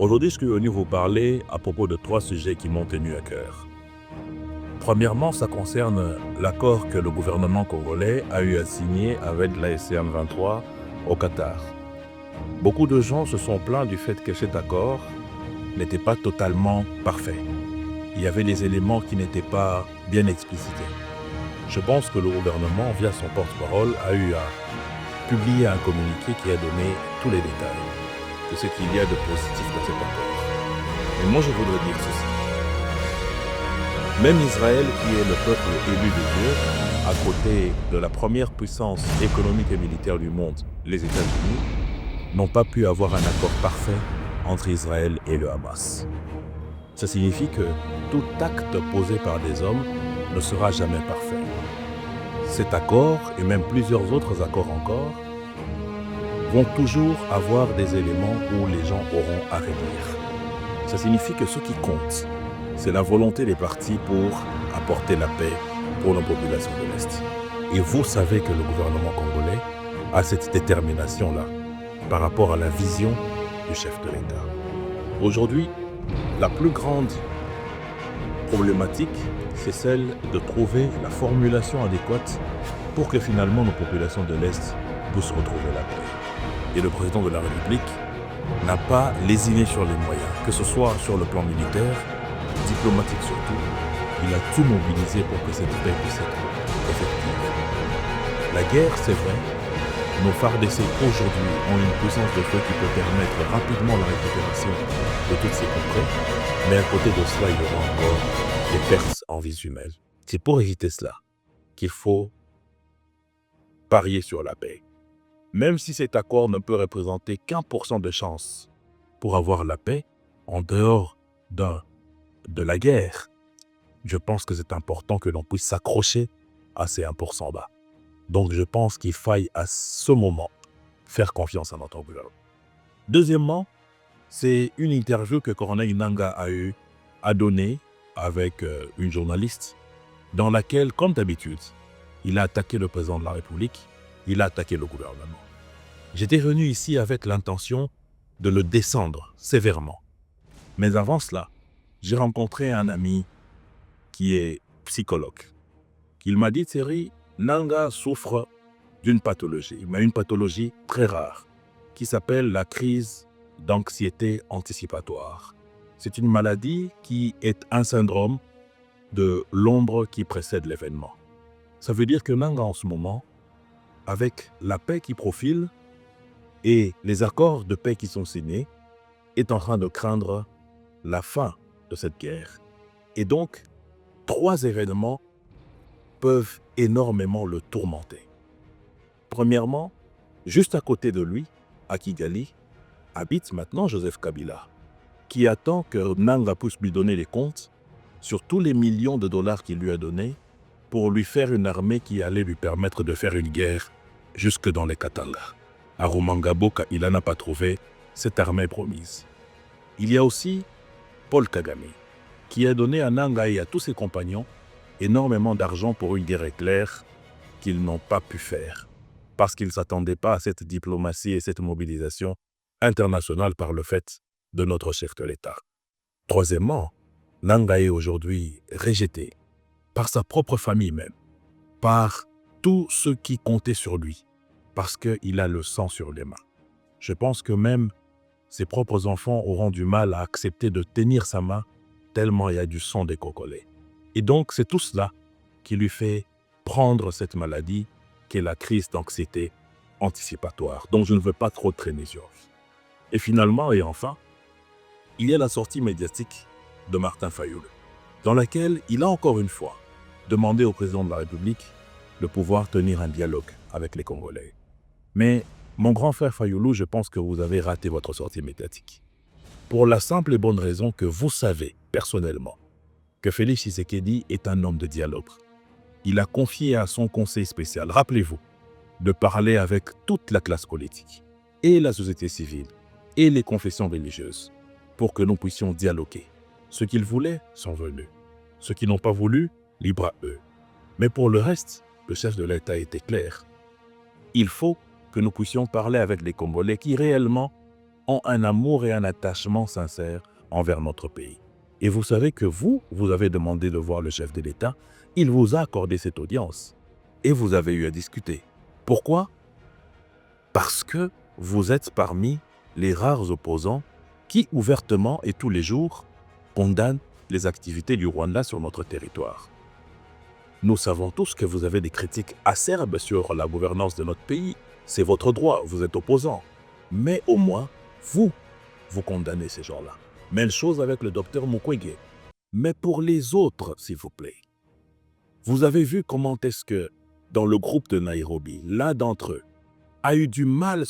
Aujourd'hui, je suis venu vous parler à propos de 3 sujets qui m'ont tenu à cœur. Premièrement, ça concerne l'accord que le gouvernement congolais a eu à signer avec la SCM23 au Qatar. Beaucoup de gens se sont plaints du fait que cet accord n'était pas totalement parfait. Il y avait des éléments qui n'étaient pas bien explicités. Je pense que le gouvernement, via son porte-parole, a eu à publier un communiqué qui a donné tous les détails de ce qu'il y a de positif dans cet accord. Mais moi, je voudrais dire ceci. Même Israël, qui est le peuple élu de Dieu, à côté de la première puissance économique et militaire du monde, les États-Unis, n'ont pas pu avoir un accord parfait entre Israël et le Hamas. Ça signifie que tout acte posé par des hommes ne sera jamais parfait. Cet accord, et même plusieurs autres accords encore, vont toujours avoir des éléments où les gens auront à redire. Ça signifie que ce qui compte, c'est la volonté des partis pour apporter la paix pour nos populations de l'Est. Et vous savez que le gouvernement congolais a cette détermination-là par rapport à la vision du chef de l'État. Aujourd'hui, la plus grande problématique, c'est celle de trouver la formulation adéquate pour que finalement nos populations de l'Est puissent retrouver la paix. Et le président de la République n'a pas lésiné sur les moyens, que ce soit sur le plan militaire, diplomatique surtout. Il a tout mobilisé pour que cette paix puisse être effective. La guerre, c'est vrai, nos FARDC aujourd'hui ont une puissance de feu qui peut permettre rapidement la récupération de toutes ces contrées, mais à côté de cela, il y aura encore des pertes en vies humaines. C'est pour éviter cela qu'il faut parier sur la paix. Même si cet accord ne peut représenter qu'1% de chance pour avoir la paix, en dehors de la guerre, je pense que c'est important que l'on puisse s'accrocher à ces 1% là. Donc je pense qu'il faille à ce moment faire confiance à notre gouvernement. Deuxièmement, c'est une interview que Corneille Nangaa a eu à donner avec une journaliste dans laquelle, comme d'habitude, il a attaqué le président de la République, il a attaqué le gouvernement. J'étais venu ici avec l'intention de le descendre sévèrement. Mais avant cela, j'ai rencontré un ami qui est psychologue. Il m'a dit, Thierry, Nangaa souffre d'une pathologie, mais une pathologie très rare, qui s'appelle la crise d'anxiété anticipatoire. C'est une maladie qui est un syndrome de l'ombre qui précède l'événement. Ça veut dire que Nangaa en ce moment, avec la paix qui profile et les accords de paix qui sont signés, est en train de craindre la fin de cette guerre. Et donc, 3 événements peuvent énormément le tourmenter. Premièrement, juste à côté de lui, à Kigali, habite maintenant Joseph Kabila, qui attend que Nangaa puisse lui donner les comptes sur tous les millions de dollars qu'il lui a donnés pour lui faire une armée qui allait lui permettre de faire une guerre jusque dans les Katanga. À Rumangabo, il n'en a pas trouvé cette armée promise. Il y a aussi Paul Kagame, qui a donné à Nangaa et à tous ses compagnons énormément d'argent pour une guerre éclair qu'ils n'ont pas pu faire, parce qu'ils ne s'attendaient pas à cette diplomatie et cette mobilisation internationale par le fait de notre chef de l'État. Troisièmement, Nangaa est aujourd'hui rejeté par sa propre famille même, par tous ceux qui comptaient sur lui, parce qu'il a le sang sur les mains. Je pense que même ses propres enfants auront du mal à accepter de tenir sa main tellement il y a du sang des Congolais. Et donc, c'est tout cela qui lui fait prendre cette maladie qu'est la crise d'anxiété anticipatoire, dont je ne veux pas trop traîner sur. Et finalement, et enfin, il y a la sortie médiatique de Martin Fayulu, dans laquelle il a encore une fois demandé au président de la République de pouvoir tenir un dialogue avec les Congolais. Mais mon grand frère Fayulu, je pense que vous avez raté votre sortie médiatique. Pour la simple et bonne raison que vous savez, personnellement, que Félix Tshisekedi est un homme de dialogue. Il a confié à son conseil spécial, rappelez-vous, de parler avec toute la classe politique, et la société civile, et les confessions religieuses, pour que nous puissions dialoguer. Ceux qu'ils voulaient sont venus. Ceux qui n'ont pas voulu, libre à eux. Mais pour le reste, le chef de l'État était clair. Il faut que nous puissions parler avec les Congolais qui réellement ont un amour et un attachement sincère envers notre pays. Et vous savez que vous avez demandé de voir le chef de l'État, il vous a accordé cette audience. Et vous avez eu à discuter. Pourquoi? Parce que vous êtes parmi les rares opposants qui, ouvertement et tous les jours, condamnent les activités du Rwanda sur notre territoire. Nous savons tous que vous avez des critiques acerbes sur la gouvernance de notre pays. C'est votre droit, vous êtes opposant. Mais au moins, vous condamnez ces gens-là. Même chose avec le docteur Mukwege. Mais pour les autres, s'il vous plaît, vous avez vu comment est-ce que, dans le groupe de Nairobi, l'un d'entre eux a eu du mal